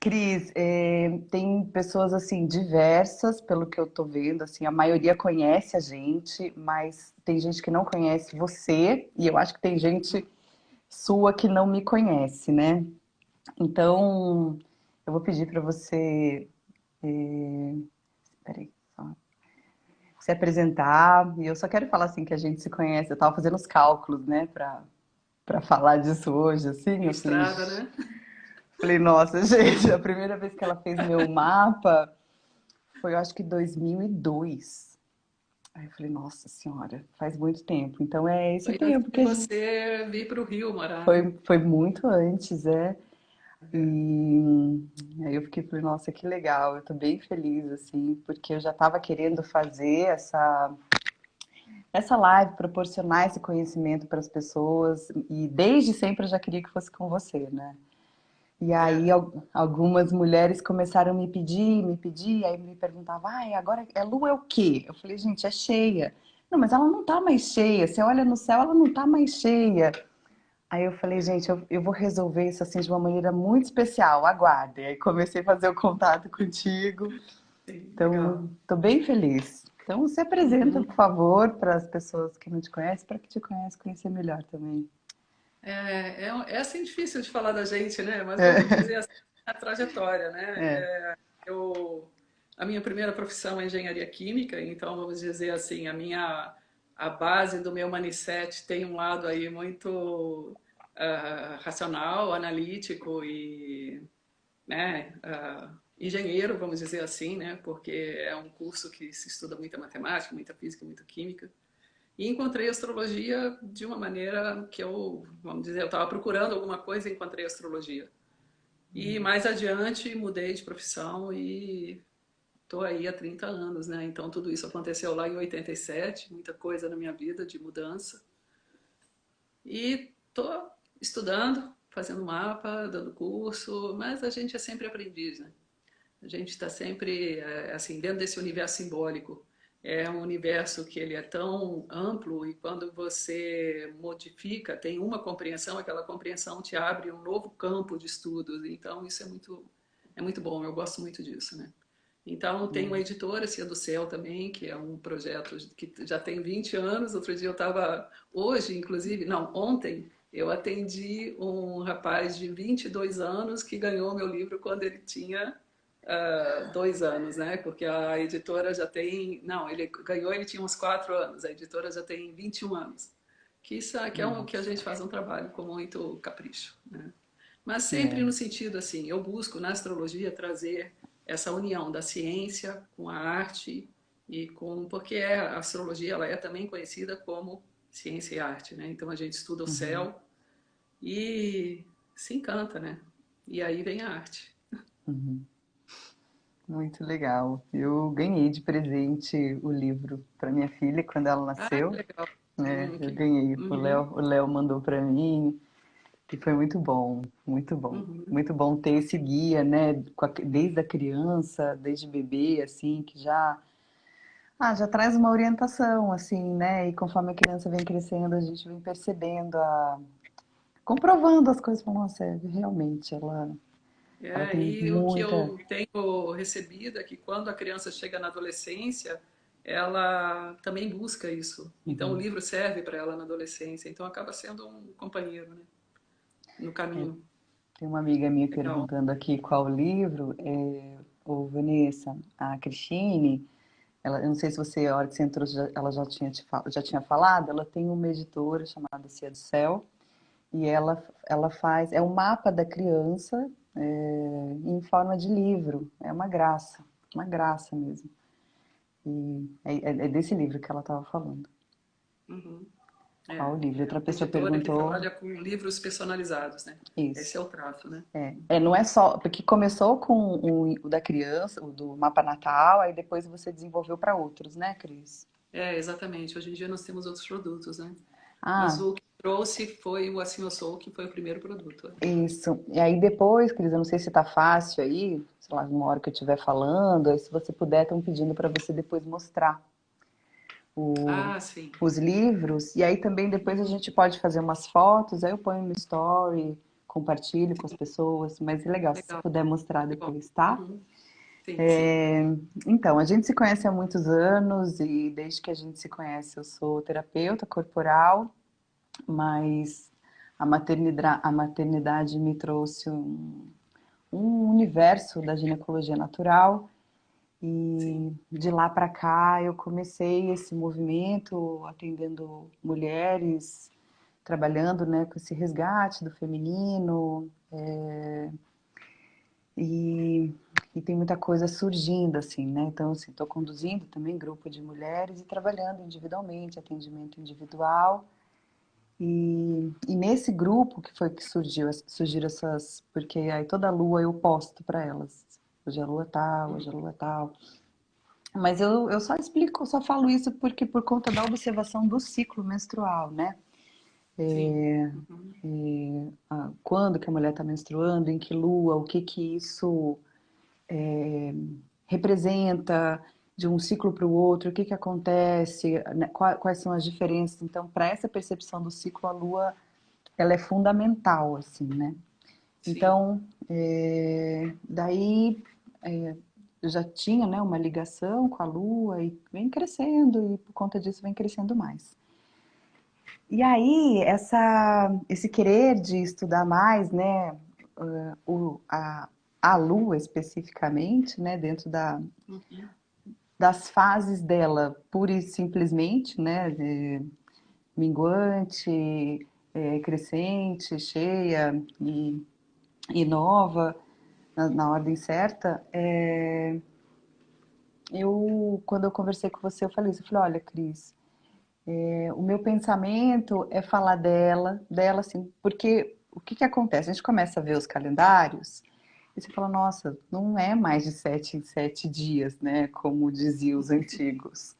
Cris, tem pessoas assim diversas, pelo que eu tô vendo, assim, a maioria conhece a gente, mas tem gente que não conhece você, e eu acho que tem gente sua que não me conhece, né? Então, eu vou pedir para você, peraí, só, se apresentar, e eu só quero falar assim que a gente se conhece, eu tava fazendo os cálculos, né, para falar disso hoje, assim, eu falei, Estrada, né? falei, nossa, gente, a primeira vez que ela fez meu mapa foi, eu acho que 2002. Aí eu falei, nossa senhora, faz muito tempo. Então é esse Foi antes tempo de que a gente... você vir para o Rio morar, né? Foi muito antes, é. É. E aí eu fiquei, falei, nossa, que legal. Eu tô bem feliz, assim, porque eu já estava querendo fazer essa live, proporcionar esse conhecimento para as pessoas. E desde sempre eu já queria que fosse com você, né? E aí É. algumas mulheres começaram a me pedir, aí me perguntavam, ai, agora a lua é o quê? Eu falei, gente, é cheia. Não, mas ela não tá mais cheia. Você olha no céu, ela não tá mais cheia. Aí eu falei, gente, eu vou resolver isso assim de uma maneira muito especial, aguardem. Aí comecei a fazer o contato contigo. Sim, Então, legal. tô bem feliz. Então, se apresenta, Uhum. por favor, para as pessoas que não te conhecem, para que te conhecem, conhecer melhor também. É assim difícil de falar da gente, né? Mas vamos É, dizer assim, a trajetória, né? é. Eu, a minha primeira profissão é engenharia química, então vamos dizer assim, a base do meu mindset tem um lado aí muito racional, analítico e, né, engenheiro, vamos dizer assim, né? Porque é um curso que se estuda muita matemática, muita física, muita química. E encontrei astrologia de uma maneira que eu, vamos dizer, eu estava procurando alguma coisa e encontrei astrologia. E mais adiante mudei de profissão e estou aí há 30 anos, né? Então tudo isso aconteceu lá em 87, muita coisa na minha vida de mudança. E estou estudando, fazendo mapa, dando curso, mas a gente é sempre aprendiz, né? A gente está sempre assim dentro desse universo simbólico. É um universo que ele é tão amplo e quando você modifica, tem uma compreensão, aquela compreensão te abre um novo campo de estudos. Então isso é muito bom. Eu gosto muito disso, né? Então tem uma editora, Cia do Céu também, que é um projeto que já tem 20 anos. Outro dia eu estava, hoje inclusive, não, ontem eu atendi um rapaz de 22 anos que ganhou meu livro quando ele tinha 2 anos, né? Porque a editora já tem. Não, ele ganhou, ele tinha uns 4 anos, a editora já tem 21 anos. Que isso que é um que a Nossa, gente faz um trabalho com muito capricho, né? Mas sempre é. no sentido assim, eu busco na astrologia trazer essa união da ciência com a arte e com porque a astrologia ela é também conhecida como ciência e arte, né? Então a gente estuda o Uhum, céu e se encanta, né? E aí vem a arte. uhum. Muito legal. Eu ganhei de presente o livro para minha filha quando ela Ah, que nasceu, legal. né? Eu Que... ganhei. Uhum, O Léo mandou para mim e foi muito bom, muito bom. uhum. Muito bom ter esse guia, né? Desde a criança, desde bebê, assim, que já traz uma orientação, assim, né? E conforme a criança vem crescendo, a gente vem percebendo, comprovando as coisas. Falando, nossa, realmente, ela tem E o que muita. eu tenho recebido é que quando a criança chega na adolescência, ela também busca isso. Então o Uhum. livro serve para ela na adolescência. Então acaba sendo um companheiro, né? No caminho. Tem uma amiga minha Legal. perguntando aqui qual livro. Ô, Vanessa, a Cristine, eu não sei se você, a hora que você entrou, ela já tinha falado, ela tem uma editora chamada Cia do Céu, e ela faz, é um mapa da criança em forma de livro. É uma graça mesmo. E é desse livro que ela estava falando. Uhum. Qual livro? É Outra uma pessoa editora que perguntou trabalha com livros personalizados, né? Esse isso. é o traço, né? Não é só, porque começou com o da criança, o do mapa natal, aí depois você desenvolveu para outros, né, Cris? Exatamente. Hoje em dia nós temos outros produtos, né? Mas Ah, o que trouxe foi o Assim Eu Sou, que foi o primeiro produto. isso. E aí depois, Cris, eu não sei se tá fácil aí, sei lá, numa hora que eu estiver falando, aí se você puder, estão pedindo para você depois mostrar o- Ah, sim. os livros, e aí também depois a gente pode fazer umas fotos, aí eu ponho no story compartilho com as pessoas, mas é legal se você Legal, puder mostrar que bom. depois, tá? Uhum. Sim, sim. Então, a gente se conhece há muitos anos e desde que a gente se conhece eu sou terapeuta corporal, mas a maternidade me trouxe um universo da ginecologia natural Sim. e de lá para cá eu comecei esse movimento atendendo mulheres, trabalhando, né, com esse resgate do feminino e, e tem muita coisa surgindo assim, né? Então, assim, estou conduzindo também grupo de mulheres e trabalhando individualmente, atendimento individual. E nesse grupo que foi que surgiram essas, porque aí toda lua eu posto para elas. Hoje é lua tal, hoje é Uhum. lua tal. Mas eu só explico, só falo isso porque por conta da observação do ciclo menstrual, né? Sim. Uhum. Quando que a mulher está menstruando, em que lua, o que que isso representa de um ciclo para o outro, o que que acontece, né? Quais são as diferenças. Então, para essa percepção do ciclo, a lua ela é fundamental, assim, né? Sim. Então, daí eu já tinha, né, uma ligação com a Lua e vem crescendo e por conta disso vem crescendo mais. E aí, esse querer de estudar mais, né, a Lua especificamente, né, dentro Uhum. das fases dela, pura e simplesmente, né, minguante, crescente, cheia e nova, na ordem certa, quando eu conversei com você, eu falei isso, eu falei, olha, Cris, o meu pensamento é falar dela assim, porque o que que acontece? A gente começa a ver os calendários e você fala, nossa, não é mais de 7 em 7 dias, né? Como diziam os antigos.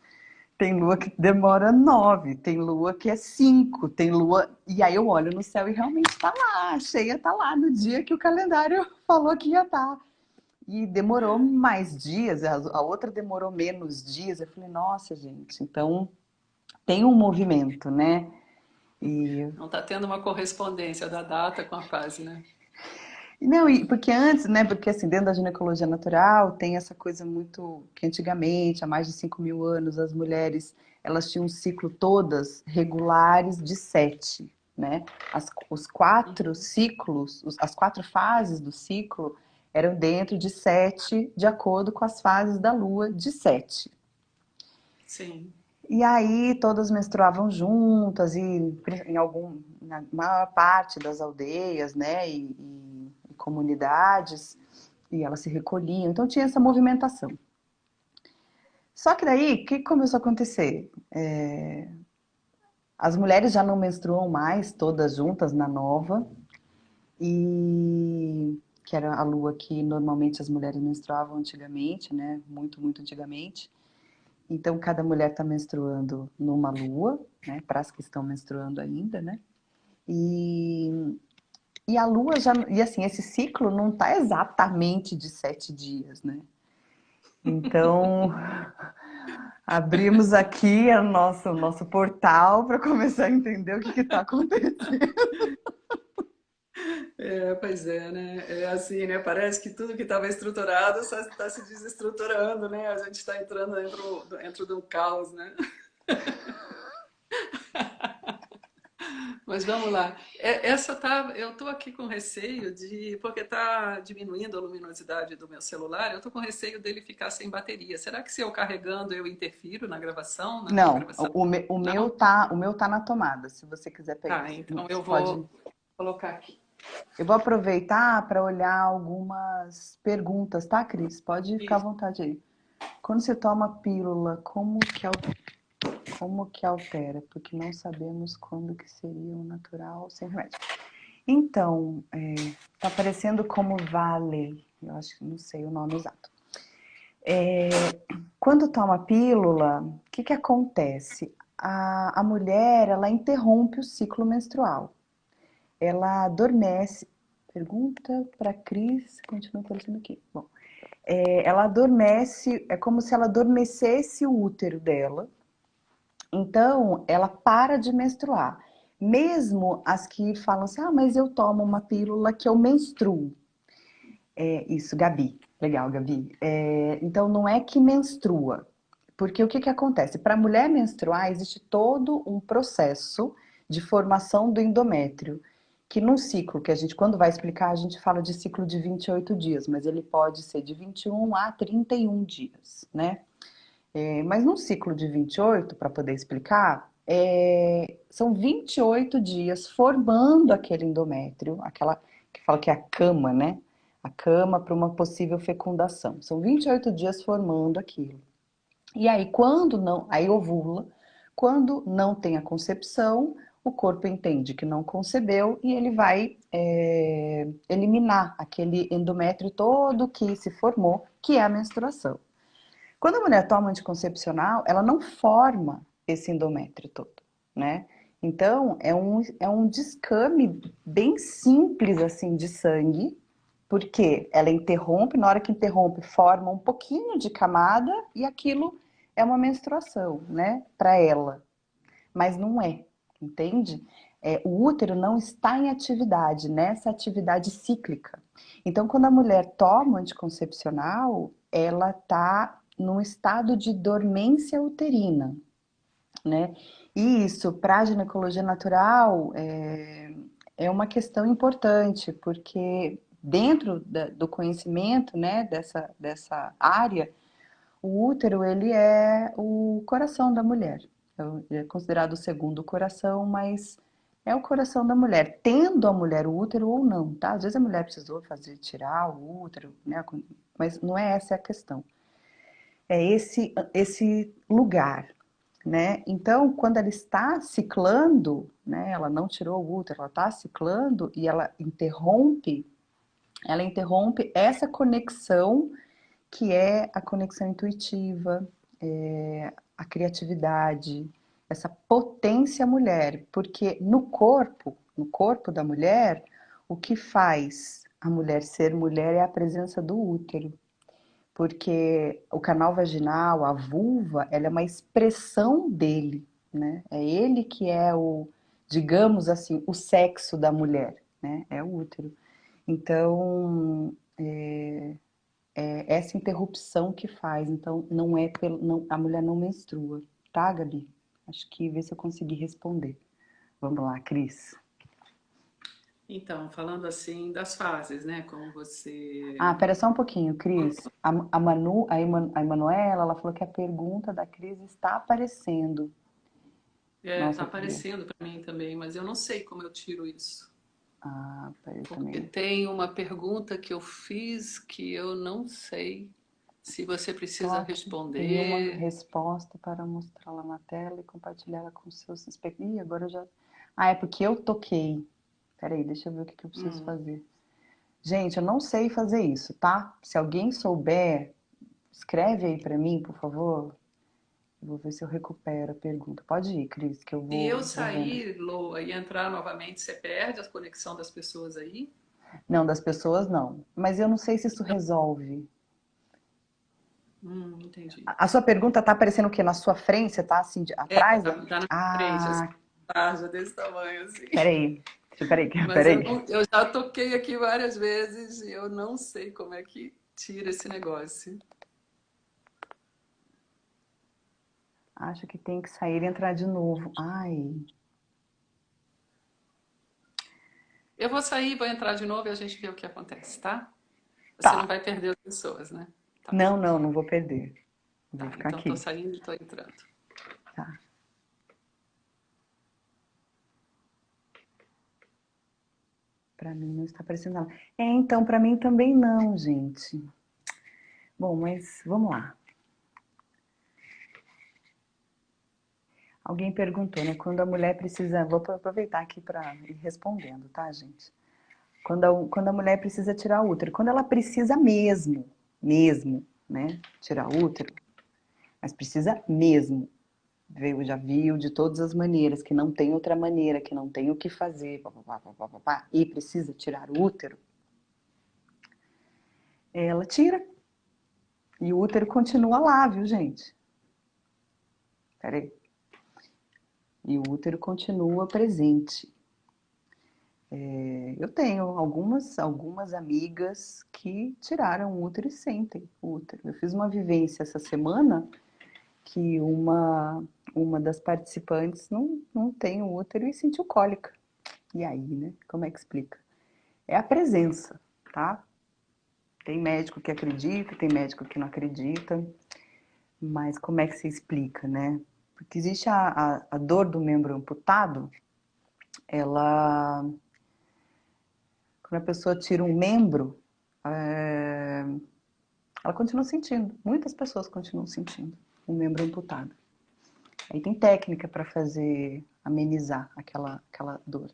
Tem lua que demora 9, tem lua que é 5, tem lua. E aí eu olho no céu e realmente tá lá, a cheia tá lá no dia que o calendário falou que ia estar. E demorou mais dias, a outra demorou menos dias. Eu falei, nossa, gente, então tem um movimento, né? E Não está tendo uma correspondência da data com a fase, né? não, e porque antes, né? Porque assim, dentro da ginecologia natural tem essa coisa muito que antigamente, há mais de 5.000 anos, as mulheres elas tinham um ciclo todas regulares de 7, né? Os 4 Uhum. ciclos, as 4 fases do ciclo eram dentro de 7, de acordo com as fases da lua de 7. Sim. E aí todas menstruavam juntas e na maior parte das aldeias, né, e comunidades, e elas se recolhiam. Então tinha essa movimentação. Só que daí, o que começou a acontecer? As mulheres já não menstruam mais todas juntas na nova, e que era a lua que normalmente as mulheres menstruavam antigamente, né, muito, muito antigamente. Então, cada mulher está menstruando numa lua, né? Para as que estão menstruando ainda, né? E, e a lua já. E assim, esse ciclo não está exatamente de 7 dias, né? Então, abrimos aqui o nosso portal para começar a entender o que está acontecendo. É, pois é, né? É assim, né? Parece que tudo que estava estruturado está se desestruturando, né? A gente está entrando dentro do caos, né? Mas vamos lá. Essa tá, eu estou aqui com receio porque está diminuindo a luminosidade do meu celular, eu estou com receio dele ficar sem bateria. Será que se eu carregando eu interfiro na gravação, na tua Não, gravação? Não? o meu tá na tomada. Se você quiser pegar, Tá, então eu você pode. vou colocar aqui. Eu vou aproveitar para olhar algumas perguntas, tá, Cris? Pode ficar à Isso. vontade aí. Quando você toma pílula, como que altera? Porque não sabemos quando que seria o natural sem remédio. Então, tá aparecendo como Vale, eu acho que não sei o nome exato. Quando toma pílula, o que que acontece? A mulher, ela interrompe o ciclo menstrual. Ela adormece. Pergunta para Cris, continua aparecendo aqui. Bom, ela adormece, é como se ela adormecesse o útero dela. Então, ela para de menstruar. mesmo as que falam assim, ah, mas eu tomo uma pílula que eu menstruo. Isso, Gabi. Legal, Gabi. Então, não é que menstrua. Porque o que que acontece? Para a mulher menstruar, existe todo um processo de formação do endométrio, que num ciclo, que a gente, quando vai explicar, a gente fala de ciclo de 28 dias, mas ele pode ser de 21 a 31 dias, né? Mas num ciclo de 28, para poder explicar, são 28 dias formando aquele endométrio, aquela que fala que é a cama, né? A cama para uma possível fecundação. São 28 dias formando aquilo. E aí, quando não, aí ovula, quando não tem a concepção, o corpo entende que não concebeu e ele vai eliminar aquele endométrio todo que se formou, que é a menstruação. Quando a mulher toma anticoncepcional, ela não forma esse endométrio todo, né? Então, é um descame bem simples, assim, de sangue, porque ela interrompe, na hora que interrompe, forma um pouquinho de camada e aquilo é uma menstruação, né? Para ela. Mas não é, entende? O útero não está em atividade, nessa atividade cíclica. Então, quando a mulher toma anticoncepcional, ela está num estado de dormência uterina, né? E isso, para a ginecologia natural, é uma questão importante, porque dentro do conhecimento, né, dessa área, o útero, ele é o coração da mulher. É considerado o segundo coração, mas é o coração da mulher, tendo a mulher o útero ou não, tá? Às vezes a mulher precisou fazer, tirar o útero, né? Mas não é essa a questão. É esse lugar, né? Então, quando ela está ciclando, né? Ela não tirou o útero, ela está ciclando e ela interrompe essa conexão que é a conexão intuitiva, a criatividade, essa potência mulher, porque no corpo da mulher, o que faz a mulher ser mulher é a presença do útero, porque o canal vaginal, a vulva, ela é uma expressão dele, né? É ele que é o, digamos assim, o sexo da mulher, né? É o útero. Então, essa interrupção que faz. Então, não é pelo, não, a mulher não menstrua, tá, Gabi? Acho que ver se eu consegui responder. Vamos lá, Cris. Então, falando assim das fases, né? Como Ah, você. pera só um pouquinho, Cris. A Manu, a Emanuela, ela falou que a pergunta da Cris está aparecendo. Tá Nossa, peraí. aparecendo para mim também, mas eu não sei como eu tiro isso. Ah, peraí Porque também. tem uma pergunta que eu fiz que eu não sei se você precisa Toque em uma responder. resposta para mostrá-la na tela e compartilhá-la com seus espectadores. Ih, agora eu já. Ah, é porque eu toquei. Peraí, deixa eu ver o que eu preciso Hum. fazer. Gente, eu não sei fazer isso, tá? Se alguém souber, escreve aí pra mim, por favor. Eu vou ver se eu recupero a pergunta. Pode ir, Cris, que eu Se eu vou vendo. sair, Lô, e entrar novamente, você perde a conexão das pessoas aí? Não, das pessoas não. Mas eu não sei se isso resolve. Entendi. A sua pergunta tá aparecendo o quê? Na sua frente? Você tá assim, atrás? Tá na frente, essa Ah, tarja desse tamanho assim. peraí. Peraí, Mas peraí. eu já toquei aqui várias vezes e eu não sei como é que tira esse negócio. Acho que tem que sair e entrar de novo. Ai. Eu vou sair, vou entrar de novo e a gente vê o que acontece, tá? Você não Tá. vai perder as pessoas, né? Tá, Não, não, não vou perder. Vou tá. ficar Então tô aqui. saindo e tô entrando. Tá. Pra mim não está aparecendo nada. Então, pra mim também não, gente. Bom, mas vamos lá. Alguém perguntou, né? Quando a mulher precisa. Vou aproveitar aqui para ir respondendo, tá, gente? Quando a mulher precisa tirar o útero. Quando ela precisa mesmo, né? Tirar o útero, mas precisa mesmo. Veio, já viu de todas as maneiras, que não tem outra maneira, que não tem o que fazer, papapá, papapá, e precisa tirar o útero, ela tira. E o útero continua lá, viu, gente? Peraí. E o útero continua presente. Eu tenho algumas amigas que tiraram o útero e sentem o útero. Eu fiz uma vivência essa semana que uma das participantes não tem o útero e sentiu cólica. E aí, né? Como é que explica? É a presença, tá? Tem médico que acredita, tem médico que não acredita, mas como é que se explica, né? Porque existe a dor do membro amputado, ela, quando a pessoa tira um membro, é, ela continua sentindo, muitas pessoas continuam sentindo um membro amputado. Aí tem técnica para fazer, amenizar aquela dor.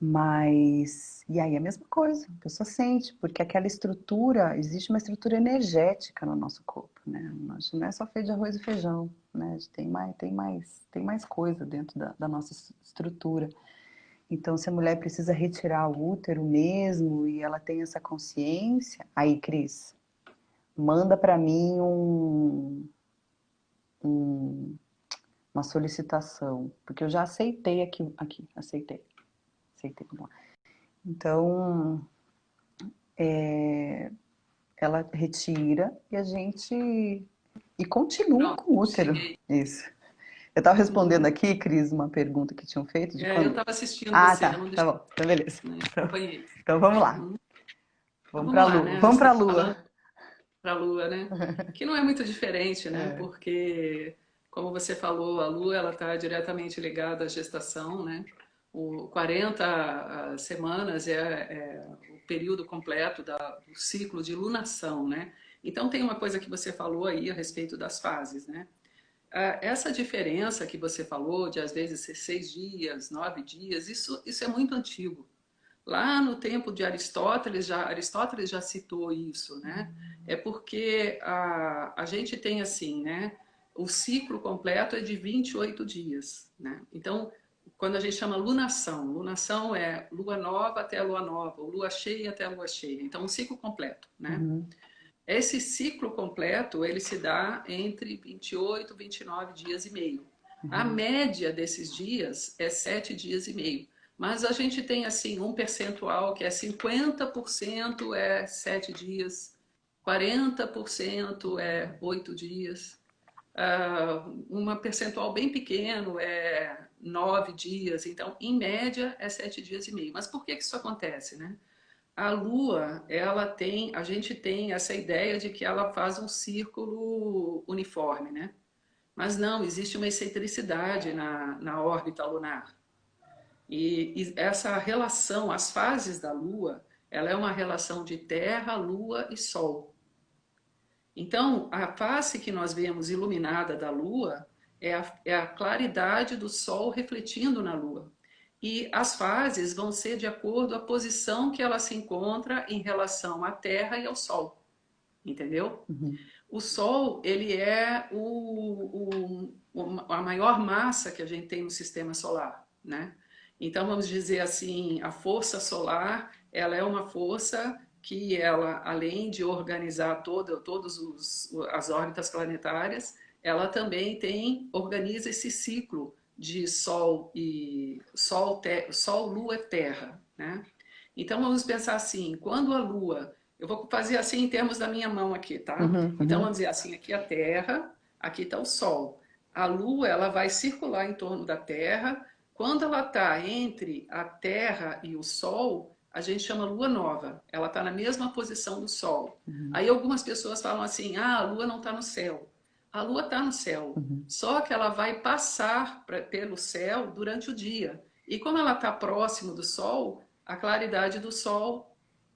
Mas, e aí é a mesma coisa, a pessoa sente, porque aquela estrutura, existe uma estrutura energética no nosso corpo, né? Não é só feito de arroz e feijão, né? Tem mais coisa dentro da nossa estrutura. Então, se a mulher precisa retirar o útero mesmo e ela tem essa consciência, aí, Cris, manda para mim um, uma solicitação, porque eu já aceitei aqui, aceitei. Vamos lá. Então, ela retira e a gente. E continua Pronto, com o útero. cheguei. Isso. Eu estava respondendo aqui, Cris, uma pergunta que tinham feito de Eu quando. estava assistindo Ah, você, eu tá. não Tá deixei, bom. Então, beleza. né? Então, Acompanhei. então vamos lá. Uhum. Então Vamos vamos para a lá, Lua. né? Você Vamos para a estava Lua. falando para a Lua, né? Que não é muito diferente, né? É. Porque, como você falou, a Lua ela está diretamente ligada à gestação, né? O 40 semanas é o período completo do ciclo de lunação, né? Então tem uma coisa que você falou aí a respeito das fases, né? Essa diferença que você falou de às vezes ser 6 dias, 9 dias, isso é muito antigo. Lá no tempo de Aristóteles já citou isso, né? É porque a gente tem assim, né? O ciclo completo é de 28 dias, né? Então, quando a gente chama lunação é lua nova até a lua nova, ou lua cheia até a lua cheia. Então, um ciclo completo, né? Uhum. Esse ciclo completo, ele se dá entre 28 e 29 dias e meio. A Uhum. média desses dias é 7 dias e meio. Mas a gente tem assim um percentual que é 50% é 7 dias, 40% é 8 dias, uma percentual bem pequeno é 9 dias. Então, em média, é 7 dias e meio. Mas por que isso acontece, né? A Lua, a gente tem essa ideia de que ela faz um círculo uniforme, né? Mas não, existe uma excentricidade na órbita lunar. E essa relação, as fases da Lua, ela é uma relação de Terra, Lua e Sol. Então, a face que nós vemos iluminada da Lua é a claridade do Sol refletindo na Lua. E as fases vão ser de acordo com a posição que ela se encontra em relação à Terra e ao Sol. Entendeu? Uhum. O Sol, ele é a maior massa que a gente tem no sistema solar, né? Então, vamos dizer assim, a força solar, ela é uma força que ela, além de organizar todas as órbitas planetárias, ela também organiza esse ciclo de Sol, Lua e Terra, né? Então, vamos pensar assim, quando a Lua eu vou fazer assim em termos da minha mão aqui, tá? Uhum. Então Uhum. vamos dizer assim, aqui a Terra, aqui está o Sol. A Lua ela vai circular em torno da Terra. Quando ela está entre a Terra e o Sol, a gente chama Lua nova. Ela está na mesma posição do Sol. Uhum. Aí algumas pessoas falam assim: ah, a Lua não está no céu. A Lua está no céu, Uhum. só que ela vai passar pelo céu durante o dia. E como ela está próximo do Sol, a claridade do Sol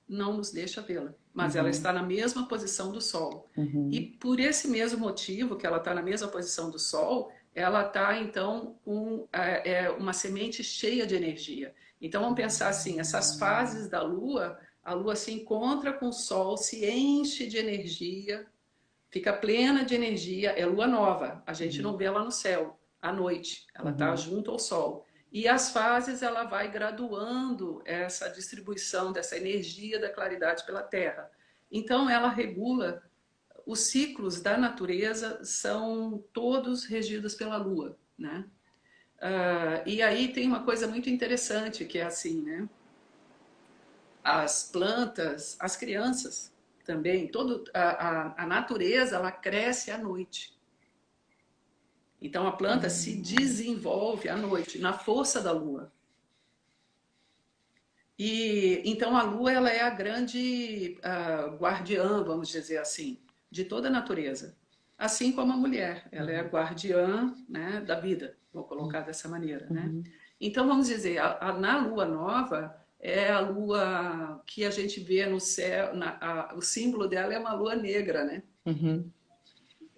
não nos deixa vê-la, mas ela Uhum. está na mesma posição do Sol. E Uhum. por esse mesmo motivo, que ela está na mesma posição do Sol, ela está então com uma semente cheia de energia. Então vamos pensar assim: essas fases da Lua, a Lua se encontra com o Sol, se enche de energia, fica plena de energia, é lua nova, a gente Uhum. não vê ela no céu à noite, ela está Uhum. junto ao sol. E as fases ela vai graduando essa distribuição dessa energia da claridade pela Terra. Então ela regula os ciclos da natureza, são todos regidos pela Lua, né? E aí tem uma coisa muito interessante que é assim, né? As plantas, as crianças também, a natureza, ela cresce à noite. Então a planta se desenvolve à noite, na força da lua. E então a lua, ela é a grande guardiã, vamos dizer assim, de toda a natureza. Assim como a mulher, ela é a guardiã, né, da vida, vou colocar dessa maneira, né? Então vamos dizer, na lua nova é a lua que a gente vê no céu, o símbolo dela é uma lua negra, né? Uhum.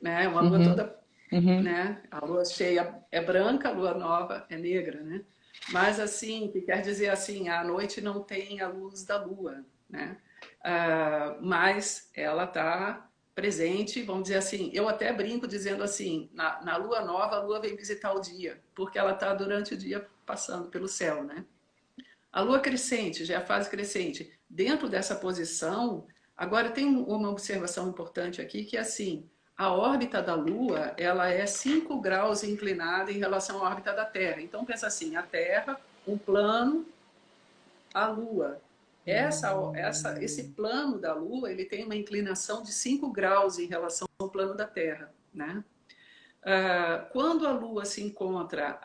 Né? Uma lua Uhum. toda, Uhum. né? A lua cheia é branca, a lua nova é negra, né? Mas assim, que quer dizer assim, a noite não tem a luz da lua, né? Mas ela está presente, vamos dizer assim. Eu até brinco dizendo assim, na lua nova, a lua vem visitar o dia, porque ela está durante o dia passando pelo céu, né? A lua crescente, já é a fase crescente. Dentro dessa posição, agora tem uma observação importante aqui, que é assim, a órbita da Lua, ela é 5 graus inclinada em relação à órbita da Terra. Então, pensa assim, a Terra, um plano, a Lua. Esse plano da Lua, ele tem uma inclinação de 5 graus em relação ao plano da Terra, né? Quando a Lua se encontra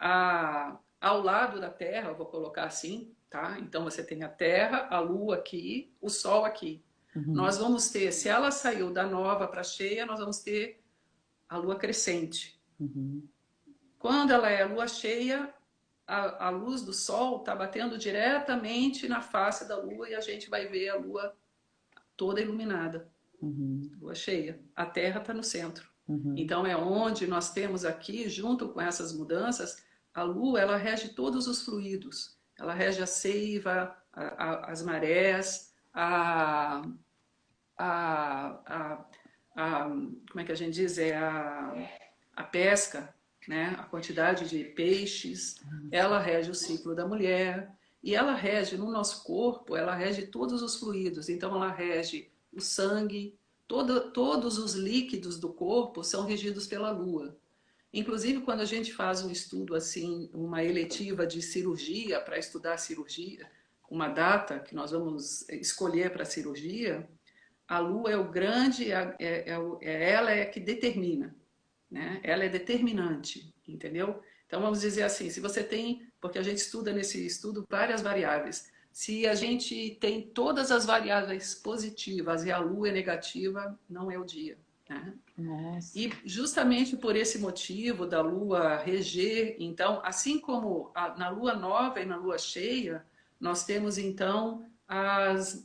ao lado da Terra, eu vou colocar assim, tá? Então você tem a Terra, a Lua aqui, o Sol aqui. Uhum. Nós vamos ter, se ela saiu da nova para cheia, nós vamos ter a Lua crescente. Uhum. Quando ela é a Lua cheia, a luz do Sol está batendo diretamente na face da Lua e a gente vai ver a Lua toda iluminada. Uhum. Lua cheia. A Terra está no centro. Uhum. Então é onde nós temos aqui, junto com essas mudanças, a Lua, ela rege todos os fluidos. Ela rege a seiva, as marés, a, como é que a gente diz? A pesca, né? A quantidade de peixes. Ela rege o ciclo da mulher. E ela rege no nosso corpo, ela rege todos os fluidos. Então ela rege o sangue, todos os líquidos do corpo são regidos pela lua. Inclusive, quando a gente faz um estudo assim, uma eletiva de cirurgia, para estudar cirurgia, uma data que nós vamos escolher para a cirurgia, a lua é o grande, ela é que determina, né? Ela é determinante, entendeu? Então vamos dizer assim, se você tem, porque a gente estuda nesse estudo várias variáveis, se a gente tem todas as variáveis positivas e a lua é negativa, não é o dia, né? Nossa. E justamente por esse motivo da lua reger, então, assim como na lua nova e na lua cheia, nós temos então as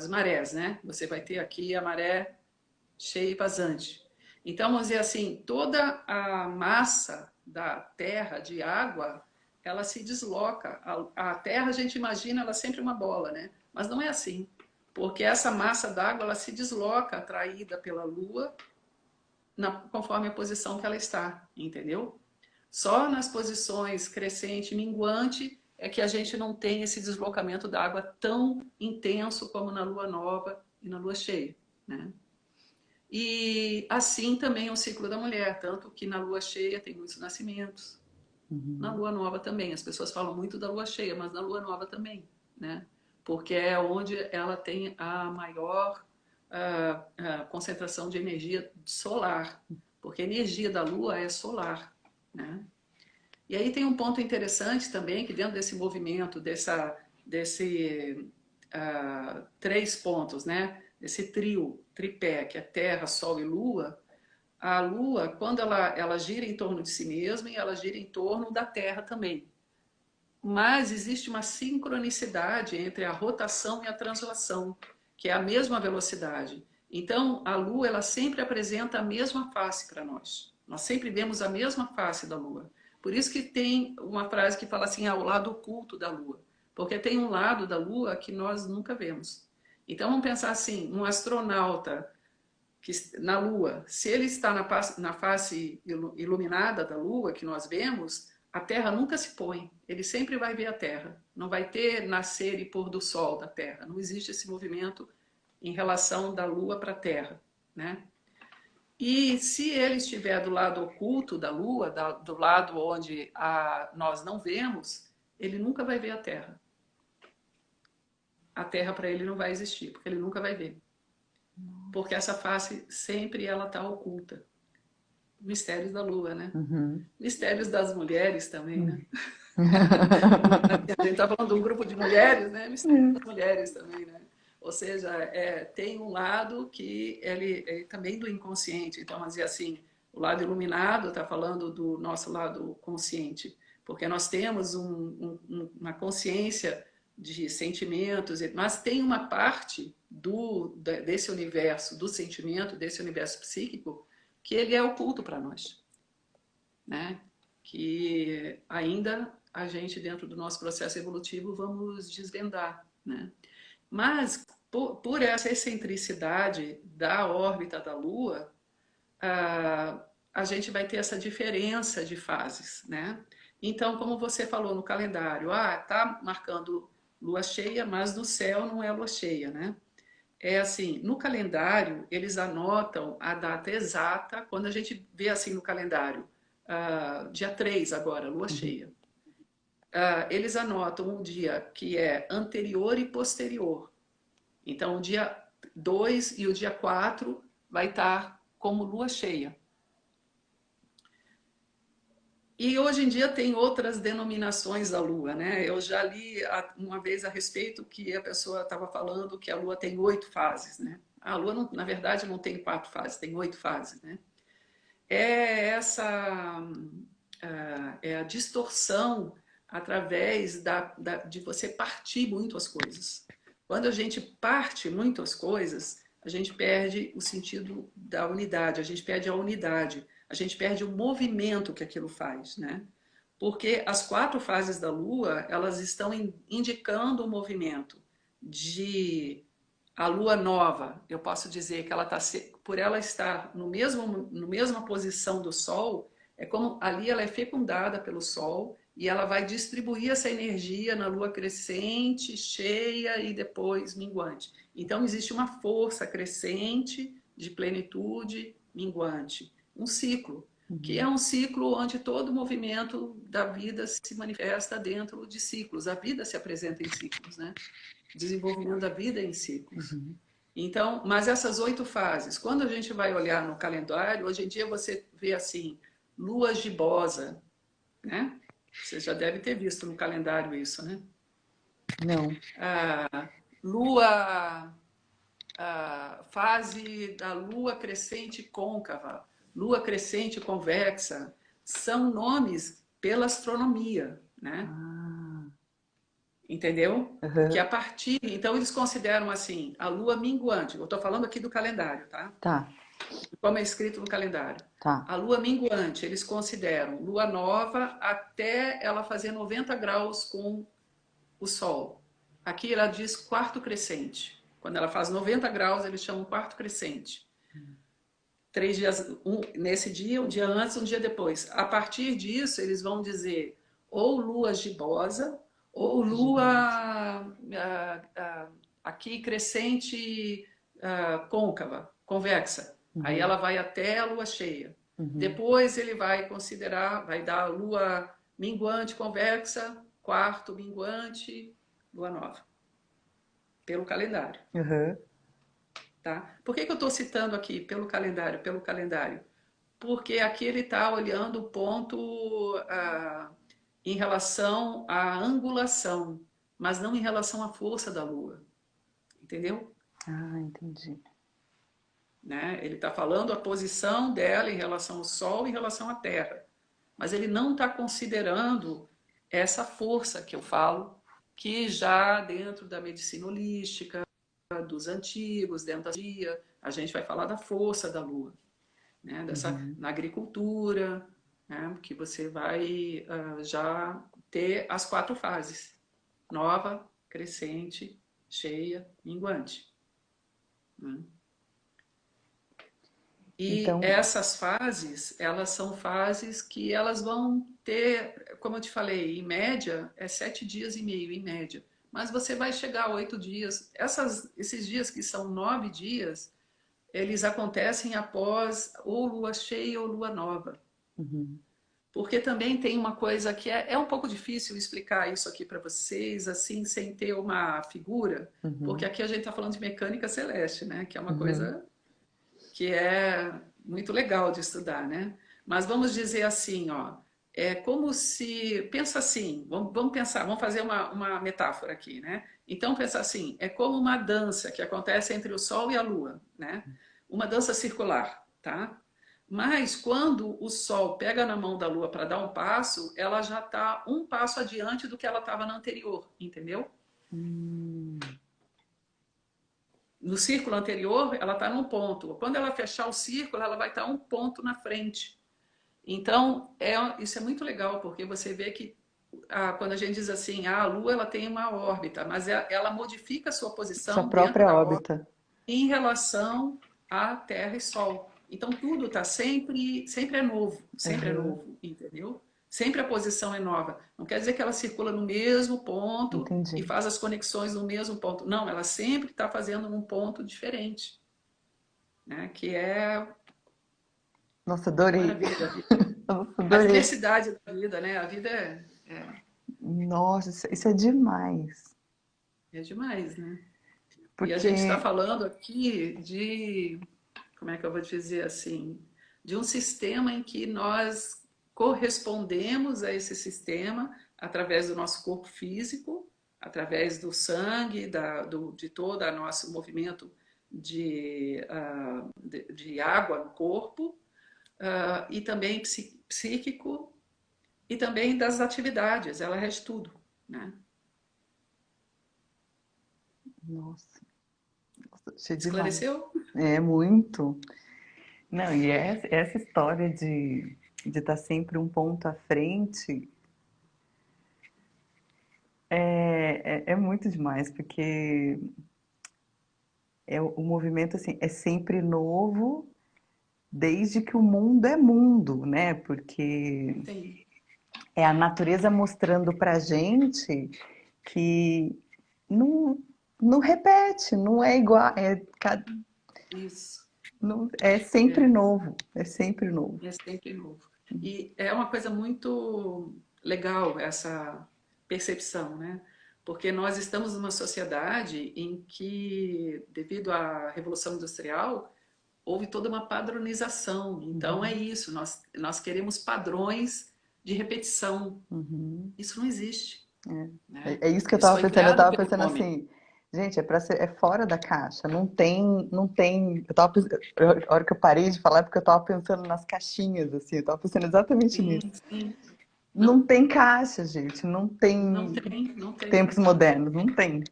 marés, né? Você vai ter aqui a maré cheia e vazante. Então, vamos dizer assim, toda a massa da Terra de água, ela se desloca. A Terra, a gente imagina ela sempre uma bola, né? Mas não é assim, porque essa massa d'água, ela se desloca atraída pela Lua conforme a posição que ela está, entendeu? Só nas posições crescente e minguante é que a gente não tem esse deslocamento da água tão intenso como na lua nova e na lua cheia, né? E assim também é o ciclo da mulher, tanto que na lua cheia tem muitos nascimentos, na Uhum. lua nova também. As pessoas falam muito da lua cheia, mas na lua nova também, né? Porque é onde ela tem a maior concentração de energia solar, porque a energia da lua é solar, né? E aí tem um ponto interessante também, que dentro desse movimento, desse 3 pontos, né? Desse tripé, que é Terra, Sol e Lua, a Lua, quando ela gira em torno de si mesma, e ela gira em torno da Terra também. Mas existe uma sincronicidade entre a rotação e a translação, que é a mesma velocidade. Então, a Lua, ela sempre apresenta a mesma face para nós. Nós sempre vemos a mesma face da Lua. Por isso que tem uma frase que fala assim, o lado oculto da Lua. Porque tem um lado da Lua que nós nunca vemos. Então, vamos pensar assim, um astronauta que, na Lua, se ele está na face iluminada da Lua, que nós vemos, a Terra nunca se põe. Ele sempre vai ver a Terra. Não vai ter nascer e pôr do Sol da Terra. Não existe esse movimento em relação da Lua para a Terra, né? E se ele estiver do lado oculto da Lua, do lado onde nós não vemos, ele nunca vai ver a Terra. A Terra para ele não vai existir, porque ele nunca vai ver. Porque essa face sempre ela está oculta. Mistérios da Lua, né? Uhum. Mistérios das mulheres também, né? Uhum. A gente está falando de um grupo de mulheres, né? Mistérios das mulheres também, né? Ou seja, tem um lado que ele é também do inconsciente. Então, mas assim, o lado iluminado está falando do nosso lado consciente, porque nós temos uma consciência de sentimentos, mas tem uma parte desse universo, do sentimento, desse universo psíquico, que ele é oculto para nós, né? Que ainda a gente, dentro do nosso processo evolutivo, vamos desvendar, né? Mas, por essa excentricidade da órbita da Lua, a gente vai ter essa diferença de fases, né? Então, como você falou no calendário, tá marcando lua cheia, mas no céu não é lua cheia, né? É assim, no calendário, eles anotam a data exata, quando a gente vê assim no calendário, dia 3 agora, lua cheia. Eles anotam o dia que é anterior e posterior. Então, o dia 2 e o dia 4 vai estar como lua cheia. E hoje em dia tem outras denominações da Lua, né? Eu já li uma vez a respeito que a pessoa estava falando que a Lua tem 8 fases, né? A Lua, não, na verdade, não tem 4 fases, tem 8 fases, né? É essa a distorção através de você partir muito as coisas. Quando a gente parte muito as coisas, a gente perde o sentido da unidade, a gente perde a unidade, a gente perde o movimento que aquilo faz, né? Porque as 4 fases da Lua, elas estão indicando o movimento de a Lua nova. Eu posso dizer que ela está, por ela estar no mesma posição do Sol, é como ali ela é fecundada pelo Sol e ela vai distribuir essa energia na Lua crescente, cheia e depois minguante. Então existe uma força crescente de plenitude, minguante, um ciclo, que é um ciclo onde todo o movimento da vida se manifesta dentro de ciclos. A vida se apresenta em ciclos, né? Desenvolvimento da vida em ciclos. Uhum. Então, mas essas 8 fases, quando a gente vai olhar no calendário, hoje em dia você vê assim, lua gibosa, né? Você já deve ter visto no calendário isso, né? Não. Lua, fase da lua crescente côncava, lua crescente convexa, são nomes pela astronomia, né? Entendeu? Que Uhum. a partir, então eles consideram assim, a lua minguante, eu estou falando aqui do calendário, tá? Tá, Como é escrito no calendário. tá. A lua minguante, eles consideram lua nova até ela fazer 90 graus com o sol. Aqui ela diz quarto crescente. Quando ela faz 90 graus, eles chamam quarto crescente. 3 dias, nesse dia, um dia antes, um dia depois. A partir disso, eles vão dizer ou lua gibosa, ou lua aqui crescente côncava, convexa. Aí ela vai até a lua cheia. Depois ele vai considerar, vai dar a lua minguante convexa, quarto minguante, lua nova. Pelo calendário. Uhum. Tá? Por que eu estou citando aqui pelo calendário? Pelo calendário. Porque aqui ele está olhando o ponto em relação à angulação, mas não em relação à força da Lua. Entendeu? Entendi. Né? Ele está falando a posição dela em relação ao Sol e em relação à Terra. Mas ele não está considerando essa força que eu falo, que já dentro da medicina holística, dos antigos, dentro da dia, a gente vai falar da força da Lua, né? Na agricultura, né? Que você vai já ter as 4 fases: nova, crescente, cheia, minguante. Né? E Então, essas fases, elas são fases que elas vão ter, como eu te falei, em média, é 7 dias e meio, em média. Mas você vai chegar a 8 dias. Esses dias que são 9 dias, eles acontecem após ou lua cheia ou lua nova. Uhum. Porque também tem uma coisa que é um pouco difícil explicar isso aqui para vocês, assim, sem ter uma figura, porque Uhum. aqui a gente está falando de mecânica celeste, né? Que é uma Uhum. coisa que é muito legal de estudar, né? Mas vamos dizer assim, ó, é como se, pensa assim, vamos pensar, vamos fazer uma metáfora aqui, né? Então pensa assim, é como uma dança que acontece entre o Sol e a Lua, né? Uma dança circular, tá? Mas quando o Sol pega na mão da Lua para dar um passo, ela já está um passo adiante do que ela estava na anterior, entendeu? Hum. No círculo anterior, ela está num ponto. Quando ela fechar o círculo, ela vai estar um ponto na frente. Então, isso é muito legal, porque você vê que quando a gente diz assim, a Lua ela tem uma órbita, mas ela modifica a sua Sua posição dentro própria da órbita órbita. em relação à Terra e Sol. Então, tudo está sempre é Uhum. novo, entendeu? Sempre a posição é nova. Não quer dizer que ela circula no mesmo ponto e Entendi. faz as conexões no mesmo ponto. Não, ela sempre está fazendo num ponto diferente, né? Que é Nossa, a adorei. maravilha da vida. Nossa, A adorei. diversidade da vida, né? A vida Nossa, isso é demais. é demais, né? E a gente está Porque, falando aqui de, como é que eu vou dizer assim, de um sistema em que nós correspondemos a esse sistema através do nosso corpo físico, através do sangue, de todo o nosso movimento de água no corpo, e também psíquico, e também das atividades, ela rege tudo, né? nossa, achei demais. Esclareceu? É muito. Não, e essa história de estar sempre um ponto à frente é muito demais, porque o movimento assim, é sempre novo, desde que o mundo é mundo, né? Porque Sim, é a natureza mostrando pra gente que não, não repete, não é igual, isso. é sempre É, novo, é sempre novo. é sempre novo. E é uma coisa muito legal essa percepção, né? Porque nós estamos numa sociedade em que, devido à Revolução Industrial, houve toda uma padronização. Então é Uhum, isso, nós queremos padrões de repetição. uhum. Isso não existe, né? É isso que Isso foi eu criado tava pelo pensando homem. assim, gente, é fora da caixa, não tem, a hora que eu parei de falar é porque eu tava pensando nas caixinhas, assim, eu tava pensando exatamente nisso. Sim, sim. Não Não, tem caixa, gente, não não tem tem, não tem. tempos modernos, não tem.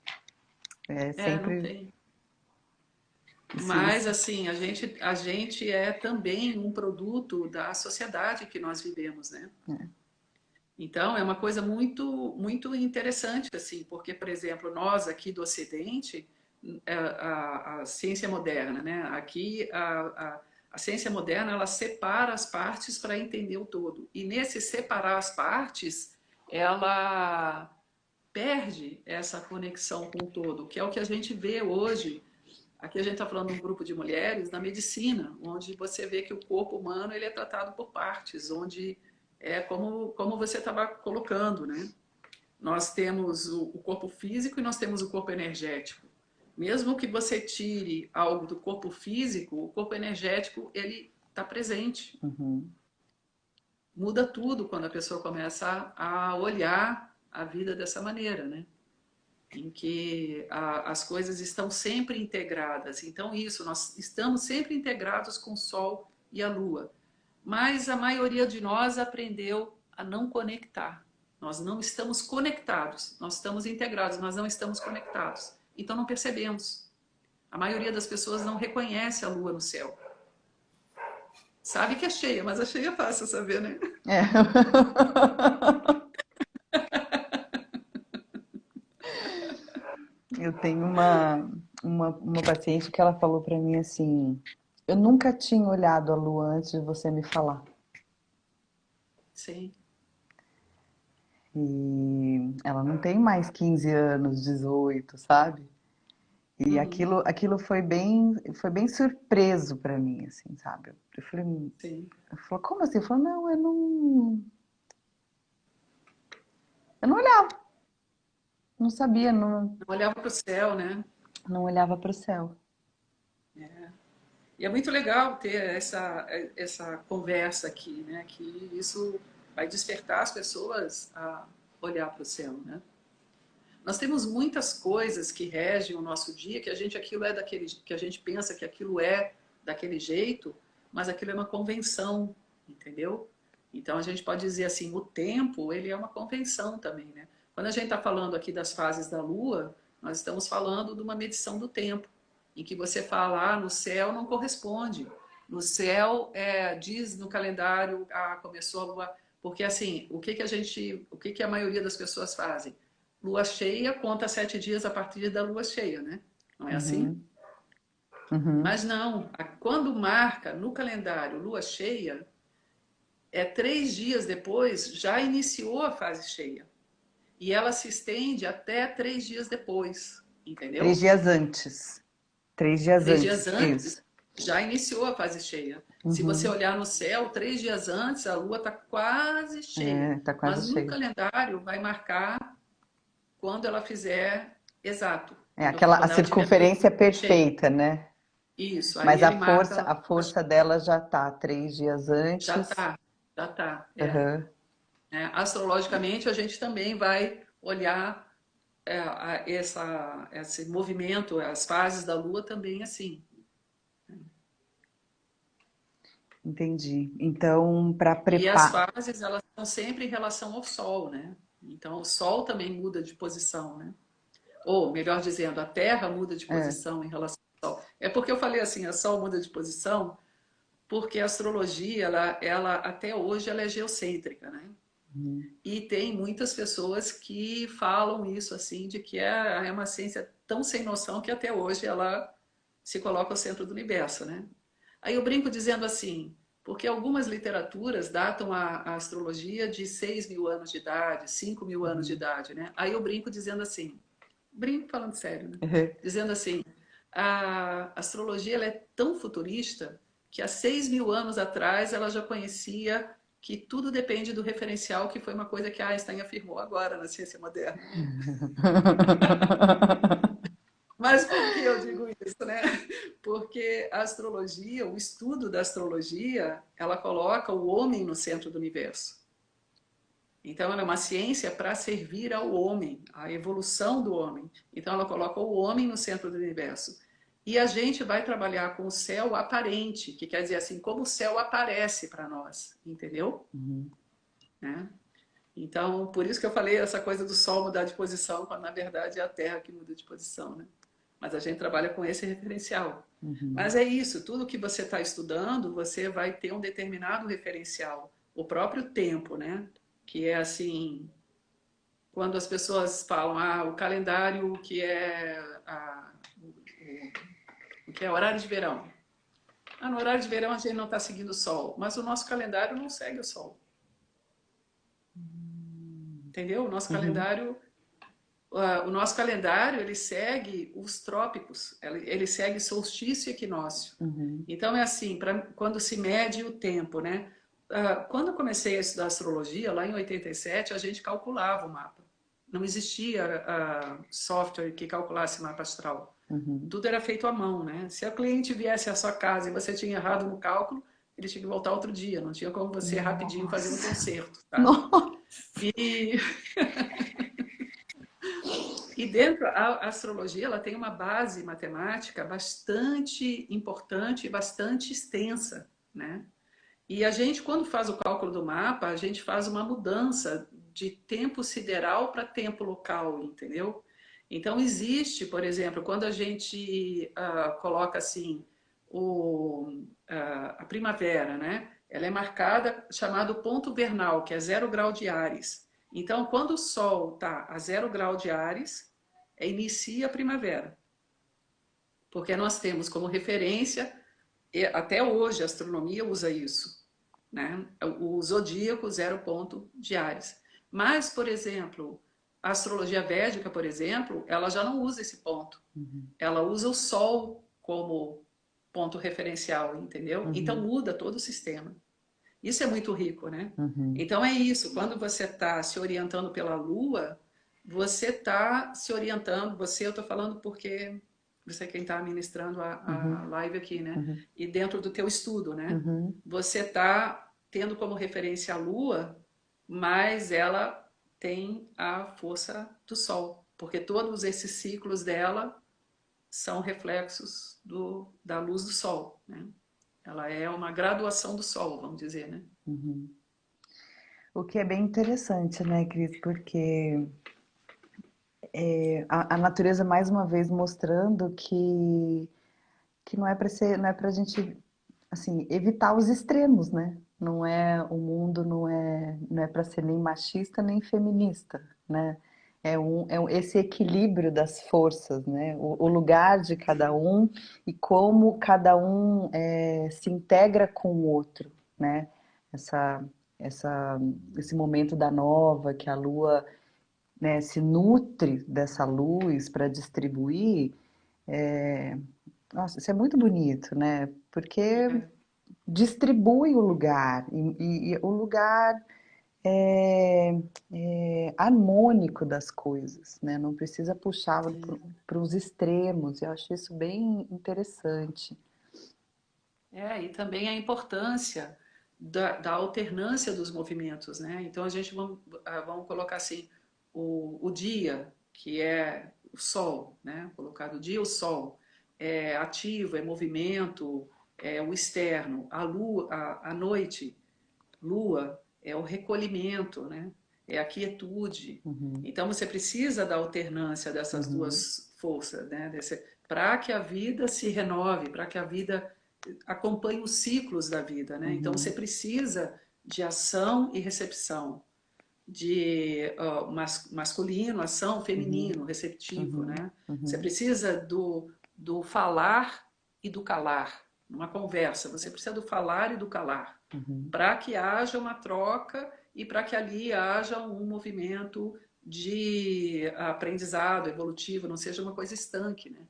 É Não sempre tem. Mas, isso. assim, a gente é também um produto da sociedade que nós vivemos, né? Então, é uma coisa muito, muito interessante, assim, porque, por exemplo, nós aqui do Ocidente, a ciência moderna, né? Aqui, a ciência moderna, ela separa as partes para entender o todo. E nesse separar as partes, ela perde essa conexão com o todo, que é o que a gente vê hoje. Aqui a gente está falando de um grupo de mulheres na medicina, onde você vê que o corpo humano ele é tratado por partes, onde é como você estava colocando, né? Nós temos o corpo físico e nós temos o corpo energético. Mesmo que você tire algo do corpo físico, o corpo energético ele está presente. Uhum. Muda tudo quando a pessoa começa a olhar a vida dessa maneira, né? Em que as coisas estão sempre integradas. Então, isso, nós estamos sempre integrados com o Sol e a Lua. Mas a maioria de nós aprendeu a não conectar. Nós não estamos conectados, nós estamos integrados, mas não estamos conectados. Então, não percebemos. A maioria das pessoas não reconhece a Lua no céu. Sabe que é cheia, mas a cheia é fácil saber, né? É. Eu tenho uma paciente que ela falou pra mim assim, eu nunca tinha olhado a lua antes de você me falar. Sim, E ela não tem mais 15 anos, 18, sabe? E Uhum, aquilo foi bem surpreso para mim, assim, sabe? sim. Eu falei, como assim? Eu falei, não, eu não olhava, não sabia, Eu olhava para o céu, né? não olhava para o céu. E é muito legal ter essa conversa aqui, né? Que isso vai despertar as pessoas a olhar para o céu, né? Nós temos muitas coisas que regem o nosso dia, que a gente aquilo é daquele, que a gente pensa que aquilo é daquele jeito, mas aquilo é uma convenção, entendeu? Então a gente pode dizer assim, o tempo ele é uma convenção também, né? Quando a gente está falando aqui das fases da Lua, nós estamos falando de uma medição do tempo, em que você fala, no céu não corresponde. No céu, diz no calendário, começou a Lua, porque assim, o que que a maioria das pessoas fazem? Lua cheia conta 7 dias a partir da lua cheia, né? Não é assim? Uhum, uhum. Mas não, quando marca no calendário lua cheia, 3 dias depois já iniciou a fase cheia. E ela se estende até 3 dias depois, Três entendeu? dias antes. 3 dias 3 dias antes, antes isso. já iniciou a fase cheia. Se você Uhum. olhar no céu, 3 dias antes a lua está quase cheia. É, tá quase Mas no cheio. calendário vai marcar quando ela fizer exato, É aquela a quando ela tiver todo circunferência cheio. perfeita, né? Isso, aí Mas ele marca, a força dela já tá 3 dias já antes. tá, já tá, Aham. Astrologicamente, a gente também vai olhar esse movimento, as fases da Lua também assim. Entendi. Então, para E as preparar. fases, elas estão sempre em relação ao Sol, né? Então, o Sol também muda de posição, né? Ou, melhor dizendo, a Terra muda de É. posição em relação ao Sol. É porque eu falei assim, o Sol muda de posição, porque a astrologia, ela até hoje, ela é geocêntrica, né? Uhum. E tem muitas pessoas que falam isso assim, de que é uma ciência tão sem noção que até hoje ela se coloca ao centro do universo, né? Aí eu brinco dizendo assim, porque algumas literaturas datam a astrologia de 6.000 anos de idade, 5.000 anos de Uhum. idade, né? Aí eu brinco dizendo assim, brinco falando sério, né? Uhum. Dizendo assim, a astrologia ela é tão futurista que há 6.000 anos atrás ela já conhecia que tudo depende do referencial, que foi uma coisa que Einstein afirmou agora na ciência moderna. Mas por que eu digo isso, né? Porque a astrologia, o estudo da astrologia, ela coloca o homem no centro do universo. Então, ela é uma ciência para servir ao homem, à evolução do homem. Então, ela coloca o homem no centro do universo. E a gente vai trabalhar com o céu aparente, que quer dizer assim, como o céu aparece para nós, entendeu? Uhum. Né? Então, por isso que eu falei essa coisa do Sol mudar de posição, quando na verdade é a Terra que muda de posição, né? Mas a gente trabalha com esse referencial. Uhum. Mas é isso, tudo que você está estudando, você vai ter um determinado referencial. O próprio tempo, né? Que é assim, quando as pessoas falam, o calendário o que é horário de verão. No horário de verão a gente não está seguindo o sol, mas o nosso calendário não segue o sol. Entendeu? Uhum. O nosso calendário ele segue os trópicos, ele segue solstício e equinócio. Uhum. Então é assim, quando se mede o tempo, né? Quando eu comecei a estudar astrologia, lá em 87, a gente calculava o mapa. Não existia software que calculasse mapa astral. Uhum. Tudo era feito à mão, né? Se o cliente viesse à sua casa e você tinha errado no cálculo, ele tinha que voltar outro dia. Não tinha como você rapidinho fazer um Nossa. conserto, tá? Nossa. E E dentro, a astrologia ela tem uma base matemática bastante importante e bastante extensa, né? E a gente, quando faz o cálculo do mapa, a gente faz uma mudança de tempo sideral para tempo local, entendeu? Então, existe, por exemplo, quando a gente coloca assim, a primavera, né? Ela é marcada, chamado ponto vernal, que é 0 grau de Áries. Então, quando o Sol está a 0 grau de Áries, inicia a primavera. Porque nós temos como referência, e até hoje a astronomia usa isso, né? O zodíaco 0 ponto de Áries. Mas, por exemplo, a astrologia védica, por exemplo, ela já não usa esse ponto. Uhum. Ela usa o Sol como ponto referencial, entendeu? Então Uhum. muda todo o sistema. Isso é muito rico, né? Uhum. Então é isso, quando você está se orientando pela Lua, você está se orientando, eu estou falando porque você é quem está ministrando a Uhum. live aqui, né? Uhum. E dentro do teu estudo, né? Uhum. Você está tendo como referência a Lua, mas ela tem a força do Sol, porque todos esses ciclos dela são reflexos da luz do Sol, né? Ela é uma graduação do Sol, vamos dizer, né? Uhum. O que é bem interessante, né, Cris? Porque a natureza mais uma vez mostrando que não é para ser, não é para a gente assim evitar os extremos, né? Não é o mundo não é para ser nem machista nem feminista, né? Esse equilíbrio das forças, né? O lugar de cada Sim, um e como cada um se integra com o outro, né? Essa, esse momento da nova que a Lua, né, se nutre dessa luz para distribuir. Nossa, isso é muito bonito, né? Porque é, distribui o lugar e o lugar é harmônico das coisas, né? Não precisa puxar sim. para os extremos. Eu acho isso bem interessante. E também a importância da alternância dos movimentos, né? Então a gente vamos colocar assim o dia, que é o sol, né? Colocar o dia o sol é ativo, é movimento, é o externo. A lua, a noite, lua é o recolhimento, né? É a quietude. Uhum, Então você precisa da alternância dessas uhum, duas forças, né? Para que a vida se renove, para que a vida acompanhe os ciclos da vida, né? Então você uhum, precisa de ação e recepção, de masculino, ação, uhum, feminino, receptivo, uhum, né? Você uhum, precisa do falar e do calar, numa conversa. Você precisa do falar e do calar, uhum, para que haja uma troca e para que ali haja um movimento de aprendizado evolutivo, não seja uma coisa estanque, né?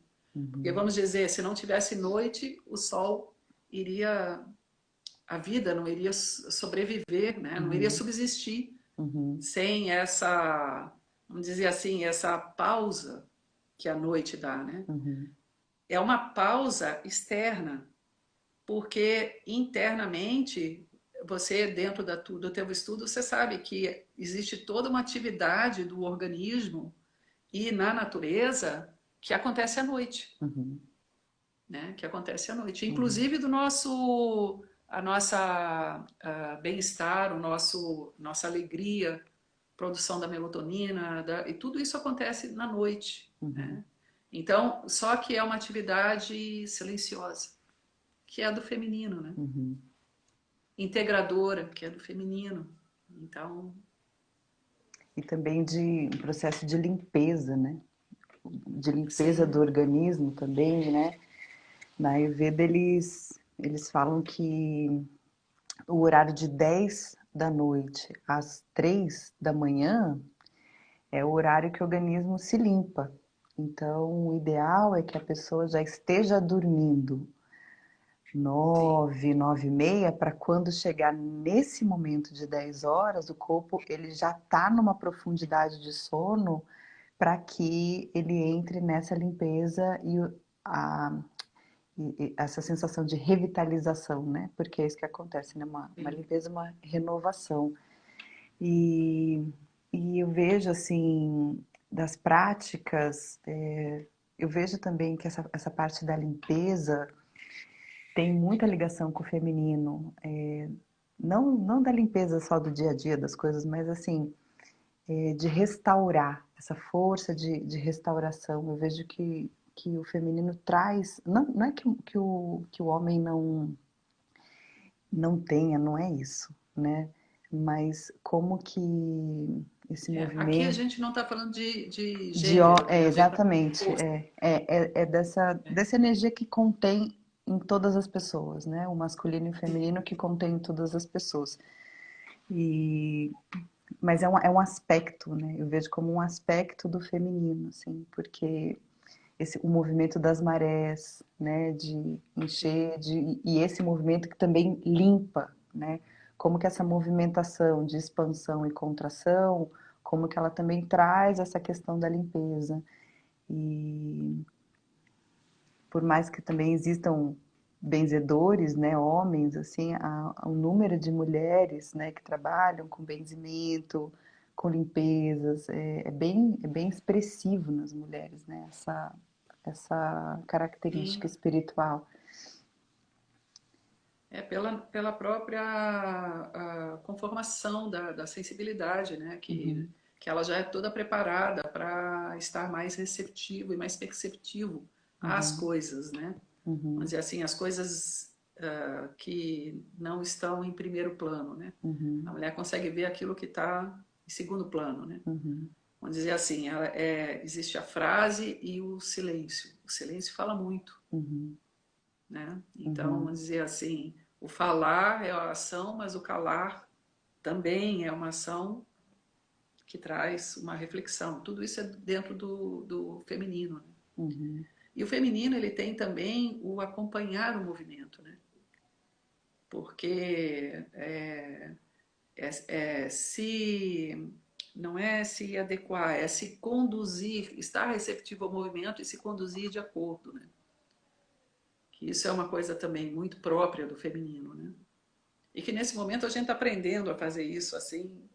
Porque uhum, vamos dizer, se não tivesse noite, o sol iria, a vida não iria sobreviver, né? Não iria uhum, subsistir uhum, sem essa, vamos dizer assim, essa pausa que a noite dá, né? uhum, É uma pausa externa, porque internamente você dentro do teu estudo você sabe que existe toda uma atividade do organismo e na natureza que acontece à noite, uhum, né? Que acontece à noite, uhum, inclusive do nosso a nossa bem-estar, o nossa alegria, produção da melatonina, e tudo isso acontece na noite, uhum, né? Então, só que é uma atividade silenciosa, que é do feminino, né? uhum. Integradora, que é do feminino. Então, E também de um processo de limpeza, né? De limpeza do sim, organismo também, né? Na Ayurveda eles falam que o horário de 10 da noite às 3 da manhã é o horário que o organismo se limpa. Então, o ideal é que a pessoa já esteja dormindo sim. 9, 9h30, para quando chegar nesse momento de 10 horas, o corpo ele já está numa profundidade de sono para que ele entre nessa limpeza a, essa sensação de revitalização, né? Porque é isso que acontece, né? Uma Sim. limpeza, uma renovação. E, e eu vejo, assim, das práticas, eu vejo também que essa parte da limpeza tem muita ligação com o feminino. Não da limpeza só do dia a dia das coisas, mas assim, de restaurar, essa força de restauração. Eu vejo que o feminino traz. Não é que o homem não tenha, não é isso, né? Mas como que esse Aqui a movimento gente não está falando de gênero, né? A gente está falando de exatamente, força, né? dessa energia que contém em todas as pessoas, né? O masculino e o feminino que contém em todas as pessoas. E mas é um aspecto, né? Eu vejo como um aspecto do feminino, assim, porque o movimento das marés, né, de encher, e esse movimento que também limpa, né, como que essa movimentação de expansão e contração, como que ela também traz essa questão da limpeza. E por mais que também existam benzedores, né, homens, assim, o número de mulheres, né, que trabalham com benzimento, com limpezas, é bem expressivo nas mulheres, né, essa característica Sim. espiritual. Pela própria conformação da sensibilidade, né? Uhum, Que ela já é toda preparada para estar mais receptivo e mais perceptivo às uhum, coisas, né? Vamos uhum, dizer assim, as coisas que não estão em primeiro plano, né? A uhum, mulher consegue ver aquilo que está em segundo plano, né? uhum, Vamos dizer assim, existe a frase e o silêncio. O silêncio fala muito, uhum, né? Então, uhum, vamos dizer assim, o falar é a ação, mas o calar também é uma ação que traz uma reflexão. Tudo isso é dentro do feminino, né? uhum, E o feminino ele tem também o acompanhar o movimento, né? Porque se não é se adequar, é se conduzir, estar receptivo ao movimento e se conduzir de acordo, né? Que isso é uma coisa também muito própria do feminino, né? E que nesse momento a gente está aprendendo a fazer isso assim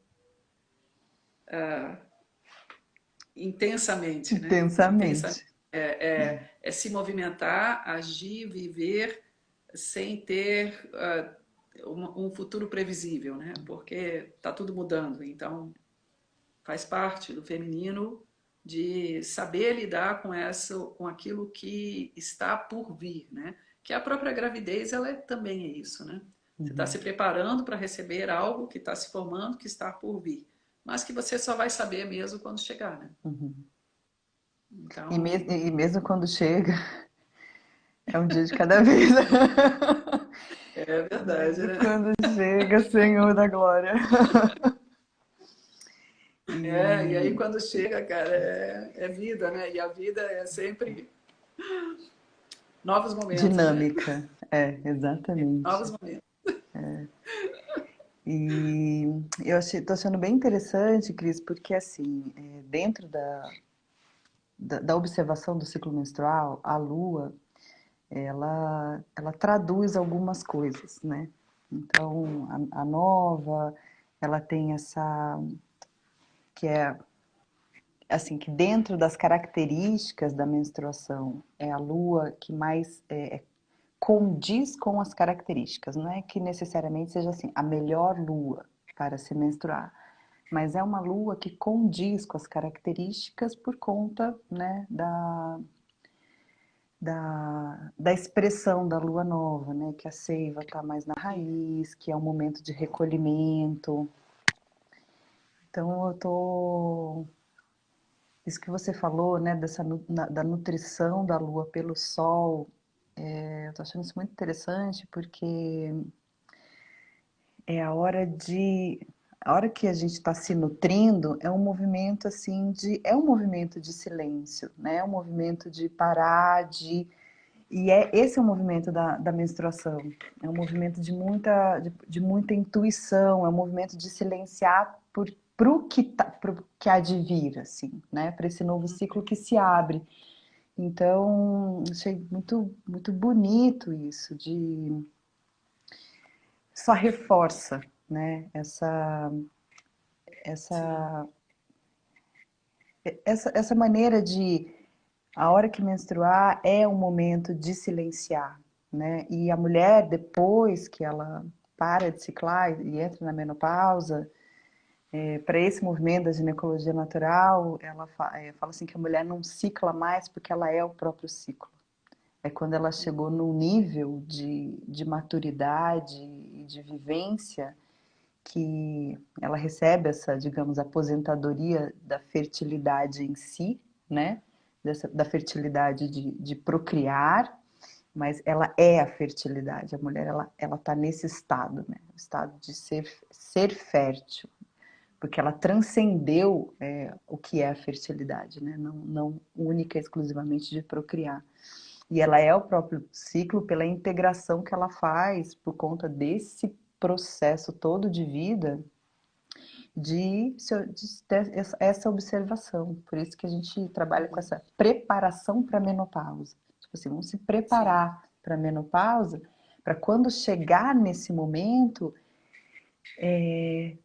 intensamente, né? intensamente. É se movimentar, agir, viver sem ter um futuro previsível, né? Porque está tudo mudando. Então faz parte do feminino de saber lidar com aquilo que está por vir, né? Que a própria gravidez também é isso, né? Você está Uhum, se preparando para receber algo que está se formando, que está por vir, mas que você só vai saber mesmo quando chegar, né? uhum. Então, E mesmo quando chega, é um dia de cada vez. é verdade, Mesmo né? quando chega, Senhor da glória. E aí E quando chega, cara, é vida, né? E a vida é sempre novos momentos, né? dinâmica, exatamente. Novos momentos. E tô achando bem interessante, Cris, porque assim, dentro da observação do ciclo menstrual, a Lua, ela traduz algumas coisas, né? Então, a nova, ela tem que é, assim, que dentro das características da menstruação, é a Lua que mais condiz com as características. Não é que necessariamente seja assim, a melhor lua para se menstruar, mas é uma lua que condiz com as características por conta, né, da expressão da lua nova, né, que a seiva está mais na raiz, que é um momento de recolhimento. Então eu tô isso que você falou, né, da nutrição da lua pelo sol, eu tô achando isso muito interessante porque é a hora que a gente está se nutrindo é um movimento assim é um movimento de silêncio, né? É um movimento de parar, esse é o movimento da menstruação. É um movimento de muita intuição, é um movimento de silenciar pro que há de vir, assim, né? Para esse novo ciclo que se abre. Então, achei muito bonito isso de só reforça, né? Sim, Essa, essa maneira de a hora que menstruar é um momento de silenciar, né? E a mulher, depois que ela para de ciclar e entra na menopausa, para esse movimento da ginecologia natural, ela fala assim que a mulher não cicla mais porque ela é o próprio ciclo. É quando ela chegou num nível de maturidade e de vivência que ela recebe essa, digamos, aposentadoria da fertilidade em si, né? Da fertilidade de procriar, mas ela é a fertilidade. A mulher, ela está nesse estado, né? O estado de ser fértil. porque ela transcendeu o que é a fertilidade, né? Não única e exclusivamente de procriar. E ela é o próprio ciclo pela integração que ela faz por conta desse processo todo de vida de ter essa observação. Por isso que a gente trabalha com essa preparação para a menopausa. Tipo assim, vamos se preparar para a menopausa, para quando chegar nesse momento,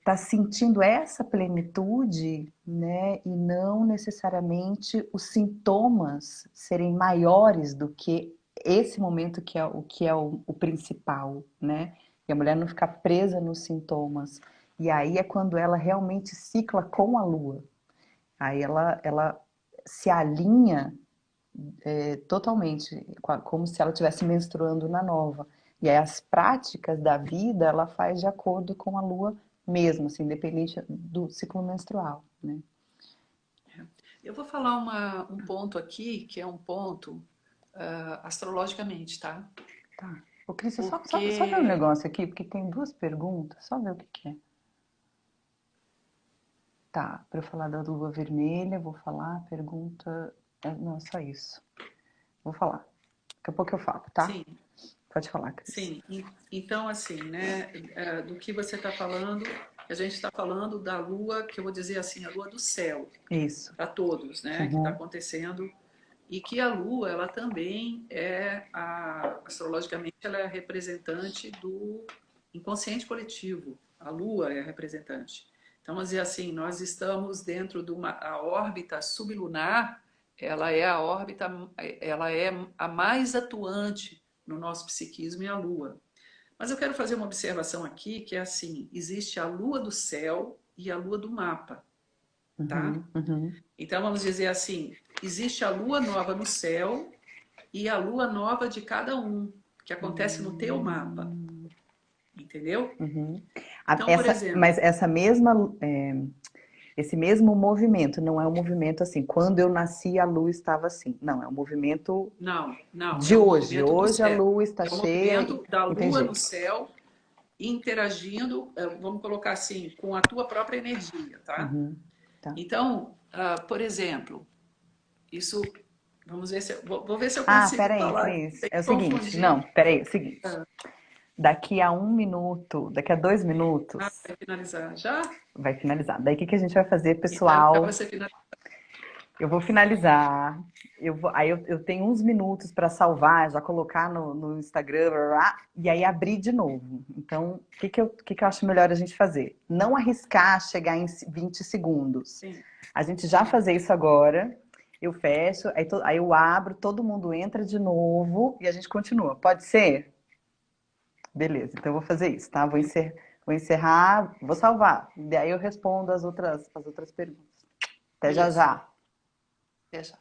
tá sentindo essa plenitude, né? E não necessariamente os sintomas serem maiores do que esse momento que é o principal, né? E a mulher não ficar presa nos sintomas. E aí é quando ela realmente cicla com a lua. Aí ela se alinha totalmente, como se ela estivesse menstruando na nova. E aí as práticas da vida ela faz de acordo com a lua mesmo, assim, independente do ciclo menstrual, né? Eu vou falar um ponto aqui, que é um ponto astrologicamente, tá? Tá. Ô, Cris, só ver um Porque, negócio aqui, porque tem duas perguntas, só ver o que é. Tá, para eu falar da lua vermelha, vou falar, pergunta. Não, só isso. Vou falar. Daqui a pouco eu falo, tá? sim, Pode falar, Cris. sim. Então, assim, né, do que você está falando, a gente está falando da lua, que eu vou dizer assim, a lua do céu, Isso. para todos, né, que está Uhum. acontecendo. E que a lua, ela também astrologicamente, ela é representante do inconsciente coletivo. A lua é a representante. Então, vamos dizer assim, nós estamos dentro de a órbita sublunar, ela é a mais atuante no nosso psiquismo e a lua. Mas eu quero fazer uma observação aqui, que é assim, existe a lua do céu e a lua do mapa, tá? Uhum. Uhum. Então, vamos dizer assim, existe a lua nova no céu e a lua nova de cada um, que acontece no teu mapa, entendeu? Uhum. Então, por exemplo, Mas esse mesmo movimento não é um movimento assim, quando eu nasci a lua estava assim. Não, é um movimento não, de é um hoje. movimento do Hoje a céu. lua está É um cheia movimento da lua entendi. no céu interagindo, vamos colocar assim, com a tua própria energia, tá? Uhum. Tá. Então, por exemplo, isso, vamos ver se vou ver se eu Ah, consigo peraí, falar Cris. sem É o seguinte, não, confundir. peraí, é o seguinte. Daqui a 1 minuto, daqui a 2 minutos, Vai finalizar já? vai finalizar. Daí o que que a gente vai fazer, Então é melhor pessoal? você finalizar. Eu vou finalizar. Aí eu tenho uns minutos para salvar, já colocar no Instagram, blá, blá, e aí abrir de novo. Então, o que que eu acho melhor a gente fazer? Não arriscar chegar em 20 segundos. Sim, A gente já fazer isso agora. Eu fecho, aí eu abro, todo mundo entra de novo e a gente continua. Pode ser? Beleza, então eu vou fazer isso, tá? Vou encerrar, vou salvar. Daí eu respondo as outras perguntas. Até já beleza. já. Até já.